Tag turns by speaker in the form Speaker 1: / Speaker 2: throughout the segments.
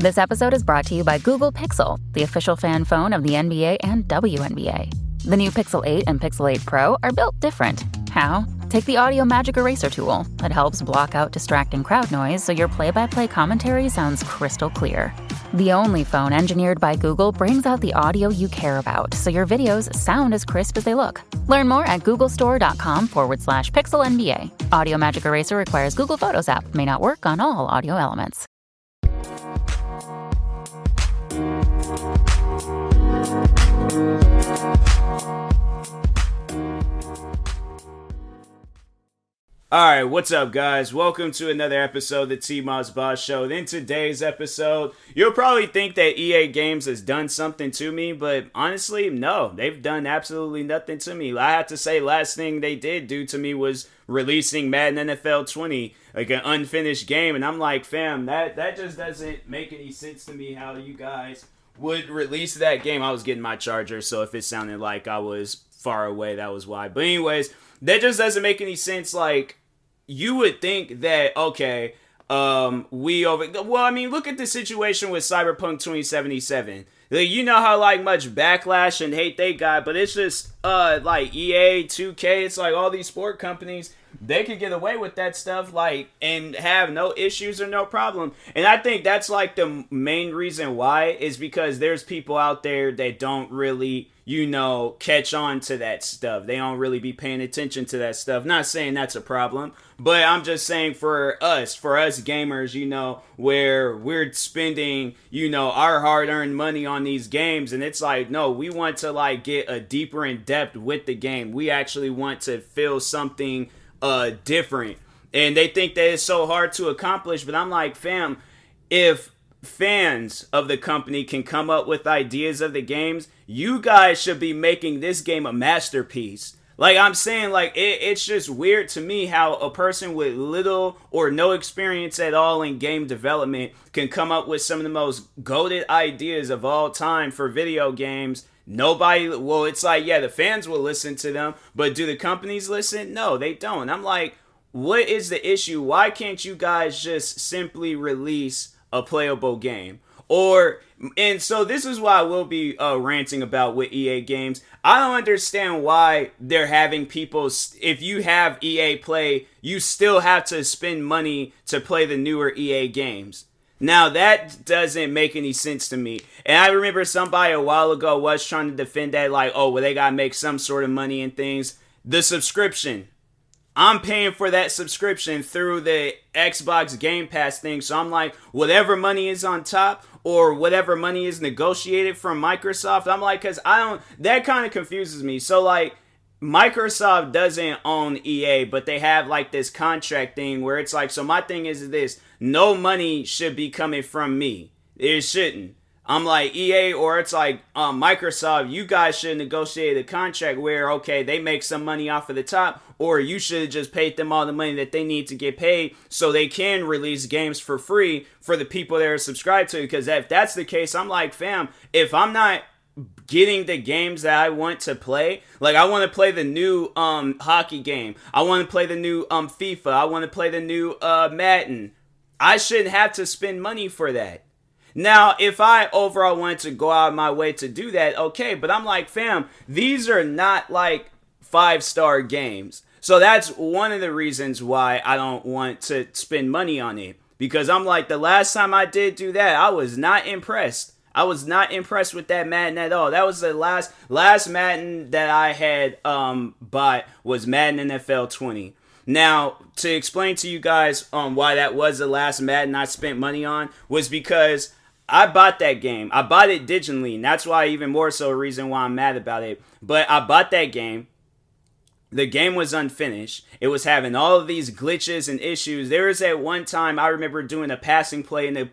Speaker 1: This episode is brought to you by Google Pixel, the official fan phone of the NBA and WNBA. The new Pixel 8 and Pixel 8 Pro are built different. How? Take the Audio Magic Eraser tool. It helps block out distracting crowd noise so your play-by-play commentary sounds crystal clear. The only phone engineered by Google brings out the audio you care about so your videos sound as crisp as they look. Learn more at googlestore.com/pixelnba. Audio Magic Eraser requires Google Photos app. May not work on all audio elements.
Speaker 2: Alright, what's up guys? Welcome to another episode of the TMossBoss Show. In today's episode, you'll probably think that EA Games has done something to me, but honestly, no. They've done absolutely nothing to me. I have to say, last thing they did do to me was releasing Madden NFL 20, like an unfinished game, and I'm like, fam, that just doesn't make any sense to me how you guys would release that game. I was getting my charger, so if it sounded like I was far away, that was why. But anyways, that just doesn't make any sense. Like, you would think that, okay, well, I mean, look at the situation with Cyberpunk 2077. Like, you know how, like, much backlash and hate they got, but it's just, like, EA, 2K, it's like all these sport companies, they could get away with that stuff, like, and have no issues or no problem. And I think that's, like, the main reason why is because there's people out there that don't really, you know, catch on to that stuff. They don't really be paying attention to that stuff. Not saying that's a problem, but I'm just saying for us gamers, you know, where we're spending, you know, our hard-earned money on these games, and it's like, no, we want to, like, get a deeper in depth with the game. We actually want to feel something different. And they think that it's so hard to accomplish, but I'm like, fam, if fans of the company can come up with ideas of the games, you guys should be making this game a masterpiece. Like, I'm saying, like, it's just weird to me how a person with little or no experience at all in game development can come up with some of the most goated ideas of all time for video games. Nobody, well, it's like, yeah, the fans will listen to them, but do the companies listen? No, they don't. I'm like, what is the issue? Why can't you guys just simply release a playable game? And so this is why I will be ranting about with EA Games. I don't understand why they're having people, if you have EA Play, you still have to spend money to play the newer EA games. Now, that doesn't make any sense to me. And I remember somebody a while ago was trying to defend that, like, oh, well, they gotta make some sort of money and things. The subscription. I'm paying for that subscription through the Xbox Game Pass thing. So I'm like, whatever money is on top or whatever money is negotiated from Microsoft, I'm like, because that kind of confuses me. So, like, Microsoft doesn't own EA, but they have, like, this contract thing where it's like, so my thing is this, no money should be coming from me. It shouldn't. I'm like, EA, or it's like Microsoft, you guys should negotiate a contract where, okay, they make some money off of the top, or you should have just paid them all the money that they need to get paid so they can release games for free for the people that are subscribed to. Because if that's the case, I'm like, fam, if I'm not getting the games that I want to play, like, I want to play the new hockey game, I want to play the new FIFA, I want to play the new Madden, I shouldn't have to spend money for that. Now, if I overall wanted to go out of my way to do that, okay, but I'm like, fam, these are not like 5-star games. So that's one of the reasons why I don't want to spend money on it. Because I'm like, the last time I did do that, I was not impressed. I was not impressed with that Madden at all. That was the last Madden that I had bought was Madden NFL 20. Now, to explain to you guys why that was the last Madden I spent money on was because I bought that game. I bought it digitally, and that's why even more so a reason why I'm mad about it. But I bought that game. The game was unfinished. It was having all of these glitches and issues. There was at one time I remember doing a passing play, and the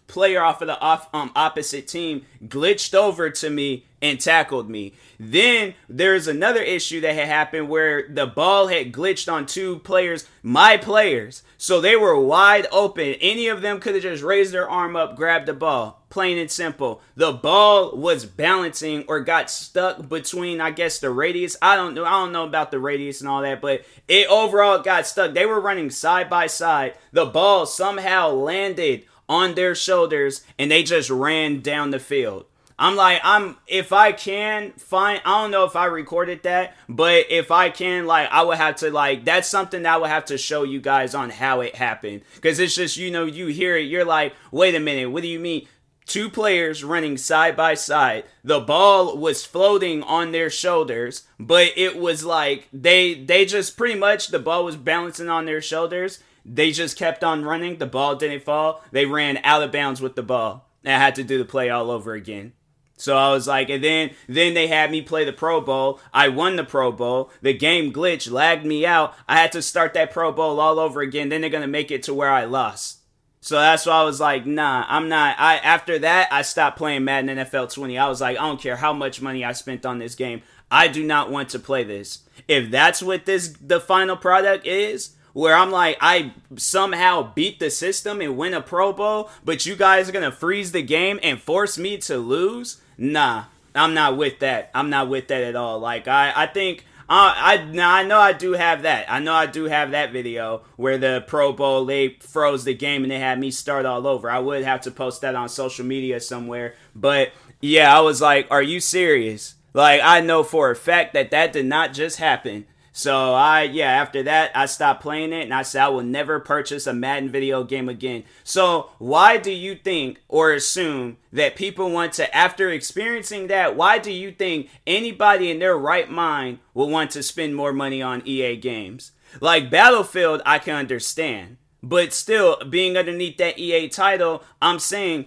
Speaker 2: player off of the opposite team glitched over to me and tackled me. Then there's another issue that had happened where the ball had glitched on two players, my players. So they were wide open. Any of them could have just raised their arm up, grabbed the ball. Plain and simple. The ball was balancing or got stuck between, I guess, the radius. I don't know about the radius and all that, but it overall got stuck. They were running side by side. The ball somehow landed on their shoulders and they just ran down the field. If I can find, I don't know if I recorded that, but if I can, I would have to, that's something that I would have to show you guys on how it happened. Because it's just, you hear it, you're like, wait a minute, what do you mean? Two players running side by side. The ball was floating on their shoulders, but it was they just pretty much, the ball was balancing on their shoulders. They just kept on running. The ball didn't fall. They ran out of bounds with the ball. And I had to do the play all over again. So I was like, and then they had me play the Pro Bowl. I won the Pro Bowl. The game glitch lagged me out. I had to start that Pro Bowl all over again. Then they're going to make it to where I lost. So that's why I was like, nah, I'm not. After that, I stopped playing Madden NFL 20. I was like, I don't care how much money I spent on this game. I do not want to play this. If that's what the final product is, where I'm like, I somehow beat the system and win a Pro Bowl, but you guys are going to freeze the game and force me to lose? Nah, I'm not with that. I'm not with that at all. I think, I know I do have that. I know I do have that video where the Pro Bowl, they froze the game and they had me start all over. I would have to post that on social media somewhere. But yeah, I was like, are you serious? I know for a fact that did not just happen. So after that, I stopped playing it and I said I will never purchase a Madden video game again. So why do you think or assume that people want to, after experiencing that, why do you think anybody in their right mind will want to spend more money on EA games? Battlefield, I can understand. But still, being underneath that EA title, I'm saying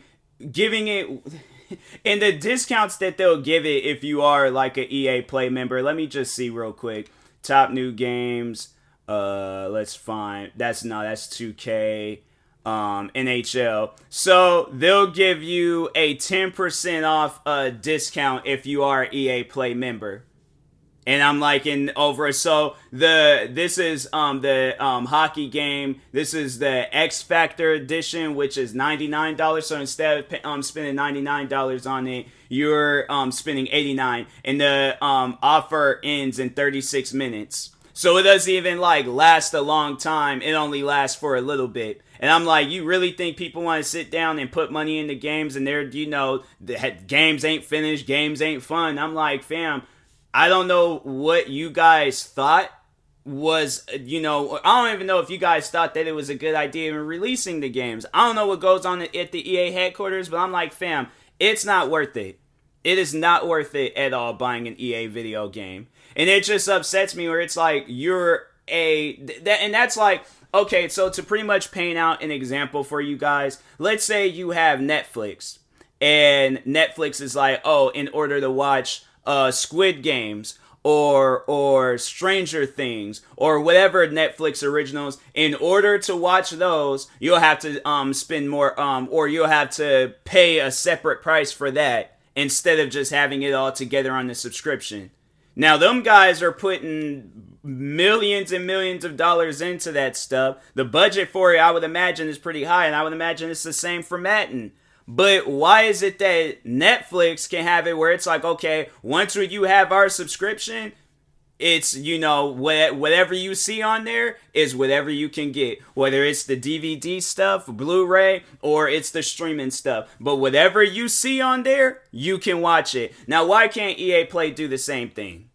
Speaker 2: giving it... And the discounts that they'll give it if you are an EA Play member, let me just see real quick. Top new games, let's find, that's 2K, NHL. So they'll give you a 10% off discount if you are an EA Play member. And I'm so this is the hockey game. This is the X Factor edition, which is $99. So instead of spending $99 on it, you're spending $89, and the offer ends in 36 minutes. So it doesn't even last a long time. It only lasts for a little bit. And I'm like, you really think people want to sit down and put money into games and they're, the games ain't finished, games ain't fun. I'm like, fam, I don't know what you guys thought was, I don't even know if you guys thought that it was a good idea in releasing the games. I don't know what goes on at the EA headquarters, but I'm like, fam, it's not worth it. It is not worth it at all buying an EA video game. And it just upsets me where it's okay, so to pretty much paint out an example for you guys, let's say you have Netflix, and Netflix is in order to watch Squid Games or Stranger Things or whatever Netflix originals, in order to watch those, you'll have to spend more or you'll have to pay a separate price for that instead of just having it all together on the subscription. Now, them guys are putting millions and millions of dollars into that stuff. The budget for it, I would imagine, is pretty high, and I would imagine it's the same for Madden. But why is it that Netflix can have it where it's okay, once you have our subscription, it's, whatever you see on there is whatever you can get. Whether it's the DVD stuff, Blu-ray, or it's the streaming stuff. But whatever you see on there, you can watch it. Now, why can't EA Play do the same thing?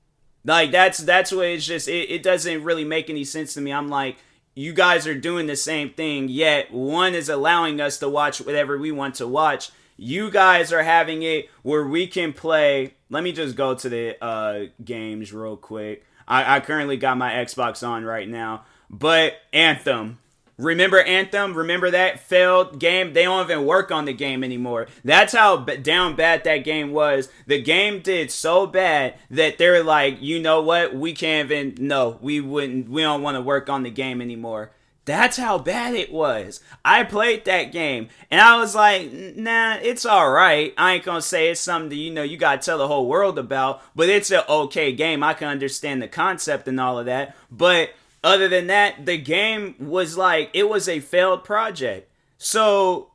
Speaker 2: That's what it's just, it doesn't really make any sense to me. I'm like, you guys are doing the same thing, yet one is allowing us to watch whatever we want to watch. You guys are having it where we can play. Let me just go to the games real quick. I currently got my Xbox on right now. But Anthem. Remember Anthem? Remember that failed game? They don't even work on the game anymore. That's how down bad that game was. The game did so bad that they're like, you know what? We can't even, no, we don't want to work on the game anymore. That's how bad it was. I played that game and I was like, nah, it's alright. I ain't gonna say it's something that, you gotta tell the whole world about, but it's an okay game. I can understand the concept and all of that. But other than that, the game was it was a failed project. So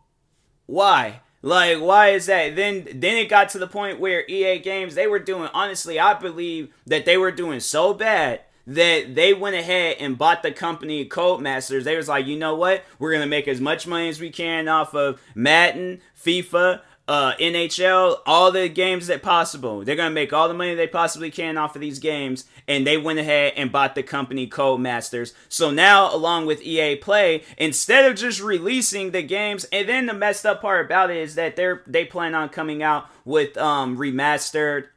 Speaker 2: why? Why is that? Then it got to the point where EA Games, they were doing, honestly, I believe that they were doing so bad that they went ahead and bought the company Codemasters. They was like, you know what? We're going to make as much money as we can off of Madden, FIFA, NHL, all the games that possible. They're going to make all the money they possibly can off of these games. And they went ahead and bought the company Codemasters. So now, along with EA Play, instead of just releasing the games, and then the messed up part about it is that they plan on coming out with remastered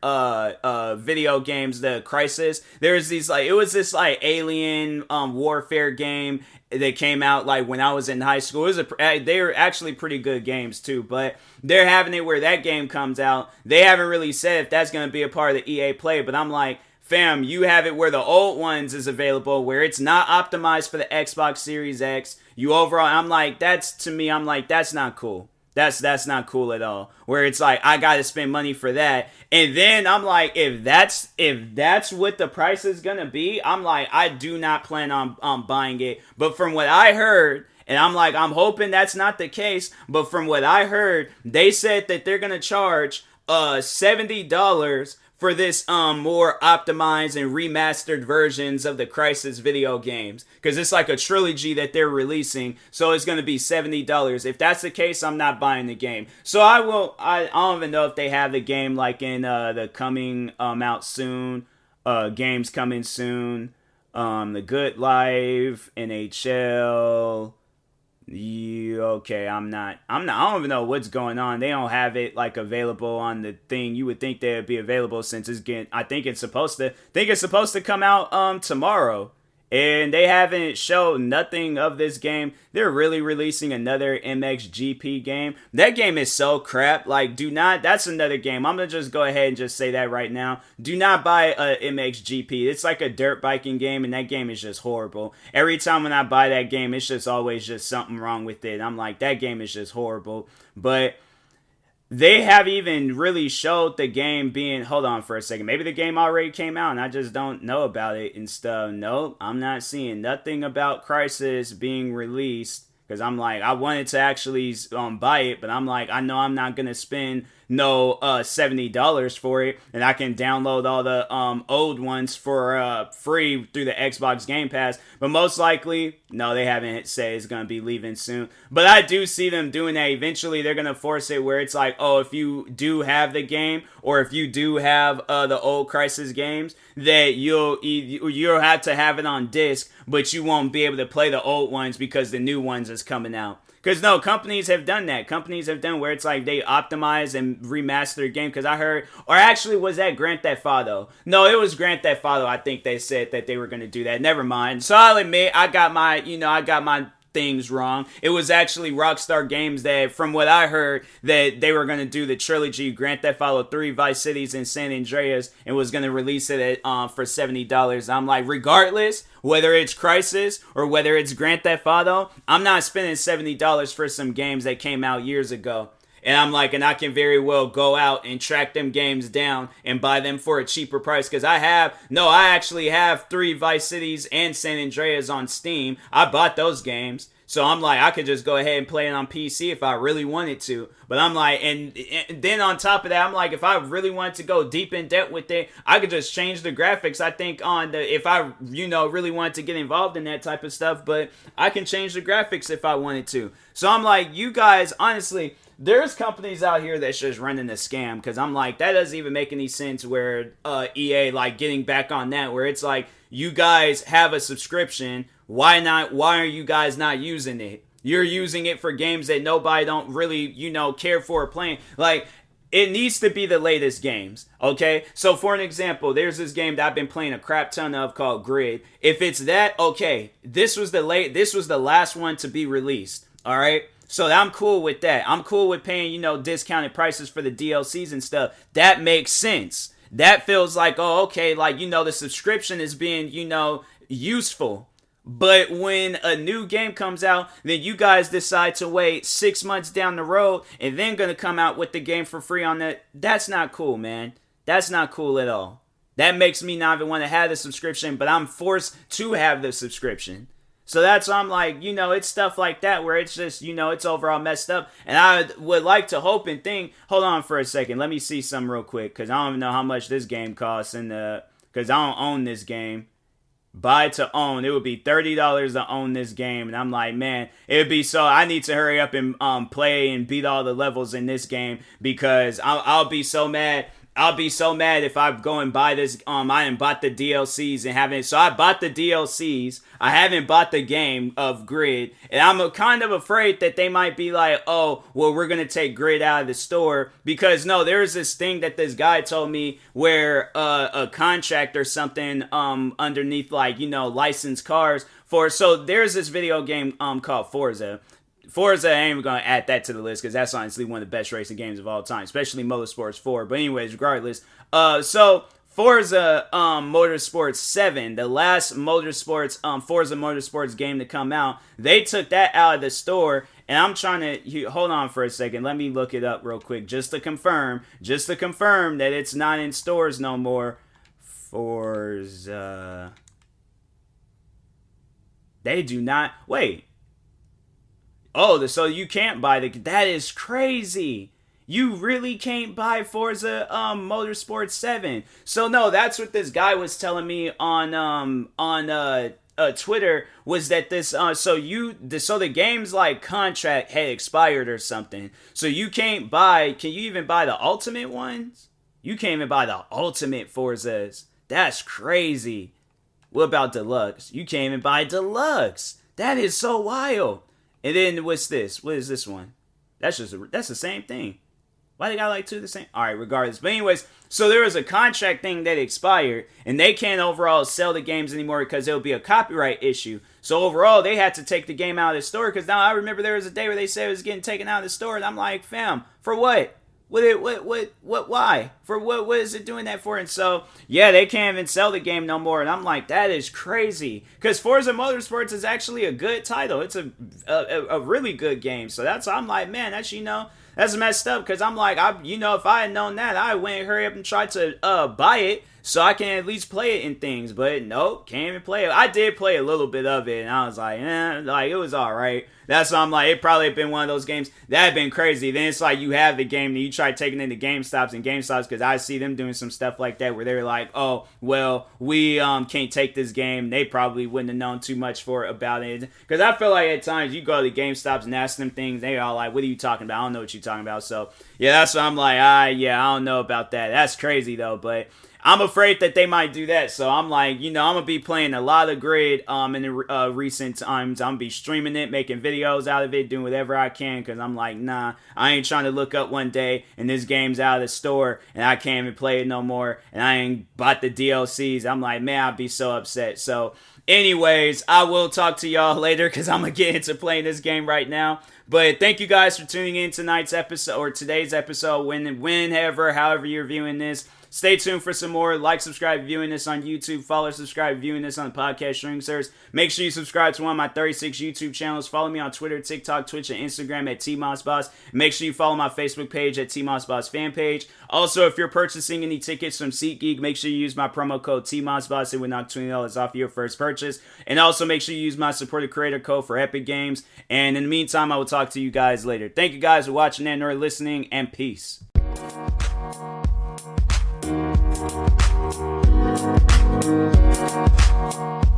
Speaker 2: video games, the Crisis. There's these it was this alien warfare game that came out when I was in high school. They were actually pretty good games too, but they're having it where that game comes out. They haven't really said if that's going to be a part of the EA Play, but I'm like, fam, you have it where the old ones is available, where it's not optimized for the Xbox Series X. I'm like, that's not cool. That's not cool at all. Where it's like, I gotta spend money for that. And then I'm like, if that's what the price is gonna be, I'm like, I do not plan on buying it. But from what I heard, and I'm like, I'm hoping that's not the case, but from what I heard, they said that they're gonna charge $70 for this more optimized and remastered versions of the Crysis video games, because it's like a trilogy that they're releasing, so it's going to be $70. If that's the case, I'm not buying the game. So I don't even know if they have the game in the coming out soon games coming soon, The Good Life, NHL. Okay, I don't even know what's going on. They don't have it available on the thing. You would think they'd be available since I think it's supposed to come out tomorrow. And they haven't showed nothing of this game. They're really releasing another MXGP game. That game is so crap. That's another game. I'm going to just go ahead and just say that right now. Do not buy a MXGP. It's like a dirt biking game, and that game is just horrible. Every time when I buy that game, it's just always just something wrong with it. I'm like, that game is just horrible. But they have even really showed the game being... Hold on for a second. Maybe the game already came out and I just don't know about it and stuff. Nope, I'm not seeing nothing about Crysis being released. Because I'm like, I wanted to actually buy it, but I'm like, I know I'm not going to spend no $70 for it. And I can download all the old ones for free through the Xbox Game Pass. But most likely, no, they haven't said it's going to be leaving soon. But I do see them doing that. Eventually, they're going to force it where it's like, oh, if you do have the game, or if you do have the old Crysis games, that you'll have to have it on disc, but you won't be able to play the old ones because the new ones is coming out. Because no, companies have done that. Companies have done where it's like they optimize and remaster a game. Because I heard, or actually was that Grand Theft Auto? No, it was Grand Theft Auto. I think they said that they were going to do that. Never mind. So I'll admit, I got my things wrong. It was actually Rockstar Games that, from what I heard, that they were going to do the trilogy Grand Theft Auto 3, Vice Cities, and San Andreas, and was going to release it for $70. I'm like, regardless, whether it's Crysis or whether it's Grand Theft Auto, I'm not spending $70 for some games that came out years ago. And I'm like, and I can very well go out and track them games down and buy them for a cheaper price. Because I actually have 3 Vice Cities and San Andreas on Steam. I bought those games. So I'm like, I could just go ahead and play it on PC if I really wanted to. But I'm like, and then on top of that, I'm like, if I really wanted to go deep in depth with it, I could just change the graphics. I think if I, really wanted to get involved in that type of stuff, but I can change the graphics if I wanted to. So I'm like, you guys, honestly, there's companies out here that's just running a scam, because I'm like, that doesn't even make any sense where EA, getting back on that, where it's like, you guys have a subscription, why are you guys not using it? You're using it for games that nobody don't really, care for or playing. It needs to be the latest games, okay? So for an example, there's this game that I've been playing a crap ton of called Grid. If it's that, okay, this was the last one to be released, all right? So I'm cool with that. I'm cool with paying, discounted prices for the DLCs and stuff. That makes sense. That feels like, oh, okay, the subscription is being, useful. But when a new game comes out, then you guys decide to wait 6 months down the road and then gonna come out with the game for free on that. That's not cool, man. That's not cool at all. That makes me not even want to have the subscription, but I'm forced to have the subscription. So that's why I'm like, it's stuff like that where it's just, it's overall messed up. And I would like to hope and think, hold on for a second, let me see some real quick, because I don't even know how much this game costs, because I don't own this game. Buy to own. It would be $30 to own this game. And I'm like, man, it would be so. I need to hurry up and play and beat all the levels in this game because I'll be so mad. I'll be so mad if I go and buy this. I didn't bought the DLCs and haven't. So I bought the DLCs. I haven't bought the game of Grid, and I'm kind of afraid that they might be like, "Oh, well, we're gonna take Grid out of the store," because no, there's this thing that this guy told me where a contract or something underneath, like, licensed cars for. So there's this video game called Forza. Forza, I ain't even going to add that to the list because that's honestly one of the best racing games of all time, especially Motorsports 4. But anyways, regardless, so Forza Motorsports 7, the last Motorsports Forza Motorsports game to come out, they took that out of the store, and I'm trying to hold on for a second. Let me look it up real quick just to confirm that it's not in stores no more. Forza, they do not. Wait. Oh, so you can't buy that is crazy. You really can't buy Forza Motorsport 7. So no, that's what this guy was telling me on Twitter, was that this so the game's like contract had expired or something. So you can't buy. Can you even buy the ultimate ones? You can't even buy the ultimate Forzas. That's crazy. What about deluxe? You can't even buy deluxe. That is so wild. And then what's this? What is this one? That's the same thing. Why they got like two of the same? All right, regardless. But anyways, so there was a contract thing that expired, and they can't overall sell the games anymore because it'll be a copyright issue. So overall, they had to take the game out of the store, because now I remember there was a day where they said it was getting taken out of the store, and I'm like, fam, for what? Why? For what is it doing that for? And so, yeah, they can't even sell the game no more. And I'm like, that is crazy. Because Forza Motorsports is actually a good title. It's a really good game. So I'm like, man, that's messed up. Because I'm like, if I had known that, I went and hurry up and tried to buy it so I can at least play it in things. But nope, can't even play it. I did play a little bit of it, and I was like, it was all right. That's why I'm like, it probably been one of those games that had been crazy. Then it's like you have the game, and you try taking it to GameStops, because I see them doing some stuff like that where they're like, oh, well, we can't take this game. They probably wouldn't have known too much about it. Because I feel like at times you go to GameStops and ask them things, they all like, what are you talking about? I don't know what you're talking about. So, yeah, that's why I'm like, I don't know about that. That's crazy, though, but I'm afraid that they might do that. So I'm like, I'm going to be playing a lot of Grid in the recent times. I'm going to be streaming it, making videos out of it, doing whatever I can, because I'm like, nah, I ain't trying to look up one day and this game's out of the store and I can't even play it no more and I ain't bought the DLCs. I'm like, man, I'd be so upset. So anyways, I will talk to y'all later because I'm going to get into playing this game right now. But thank you guys for tuning in tonight's episode, or today's episode, whenever, however you're viewing this. Stay tuned for some more. Like, subscribe, viewing this on YouTube. Follow, subscribe, viewing this on the podcast streaming service. Make sure you subscribe to one of my 36 YouTube channels. Follow me on Twitter, TikTok, Twitch, and Instagram at TMossBoss. Make sure you follow my Facebook page at TMossBoss fan page. Also, if you're purchasing any tickets from SeatGeek, make sure you use my promo code TMossBoss. It will knock $20 off your first purchase. And also, make sure you use my supported creator code for Epic Games. And in the meantime, I will talk to you guys later. Thank you guys for watching and or listening, and peace. Thank you.